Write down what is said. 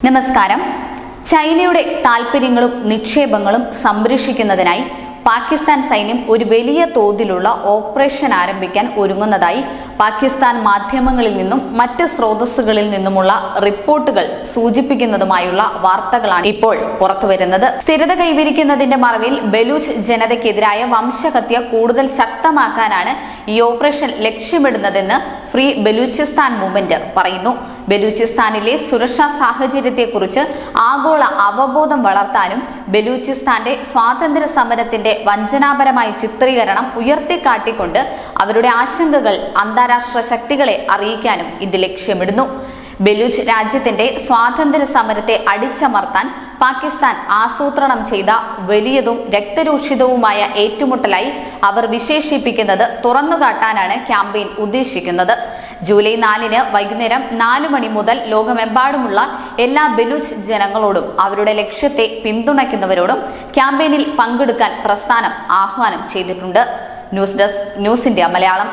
നമസ്കാരം. ചൈനയുടെ താൽപര്യങ്ങളും നിക്ഷേപങ്ങളും സംരക്ഷിക്കുന്നതിനായി പാകിസ്ഥാൻ സൈന്യം ഒരു വലിയ തോതിലുള്ള ഓപ്പറേഷൻ ആരംഭിക്കാൻ ഒരുങ്ങുന്നതായി പാകിസ്ഥാൻ മാധ്യമങ്ങളിൽ നിന്നും മറ്റ് സ്രോതസ്സുകളിൽ നിന്നുമുള്ള റിപ്പോർട്ടുകൾ സൂചിപ്പിക്കുന്നതുമായുള്ള വാർത്തകളാണ് ഇപ്പോൾ പുറത്തുവരുന്നത്. സ്ഥിരത കൈവരിക്കുന്നതിന്റെ മറവിൽ ബലൂച്ച് ജനതയ്ക്കെതിരായ വംശഹത്യ കൂടുതൽ ശക്തമാക്കാനാണ് ഈ ഓപ്പറേഷൻ ലക്ഷ്യമിടുന്നതെന്ന് ഫ്രീ ബലൂചിസ്ഥാൻ മൂവ്മെന്റ് പറയുന്നു. ബലൂചിസ്ഥാനിലെ സുരക്ഷാ സാഹചര്യത്തെക്കുറിച്ച് ആഗോള അവബോധം വളർത്താനും ബലൂചിസ്ഥാന്റെ സ്വാതന്ത്ര്യ സമരത്തിന്റെ വഞ്ചനാപരമായ ചിത്രീകരണം ഉയർത്തിക്കാട്ടിക്കൊണ്ട് അവരുടെ ആശങ്കകൾ അന്താരാഷ്ട്ര ശക്തികളെ അറിയിക്കാനും ഇത് ലക്ഷ്യമിടുന്നു. ബലൂച്ച് രാജ്യത്തിന്റെ സ്വാതന്ത്ര്യ സമരത്തെ അടിച്ചമർത്താൻ പാകിസ്ഥാൻ ആസൂത്രണം ചെയ്ത വലിയതും രക്തരൂക്ഷിതവുമായ ഏറ്റുമുട്ടലായി അവർ വിശേഷിപ്പിക്കുന്നത് തുറന്നുകാട്ടാനാണ് ക്യാമ്പയിൻ ഉദ്ദേശിക്കുന്നത്. ജൂലൈ 4 വൈകുന്നേരം 4 മണി മുതൽ ലോകമെമ്പാടുമുള്ള എല്ലാ ബലൂച്ച് ജനങ്ങളോടും അവരുടെ ലക്ഷ്യത്തെ പിന്തുണയ്ക്കുന്നവരോടും ക്യാമ്പയിനിൽ പങ്കെടുക്കാൻ പ്രസ്ഥാനം ആഹ്വാനം ചെയ്തിട്ടുണ്ട്. News desk, news India Malayalam.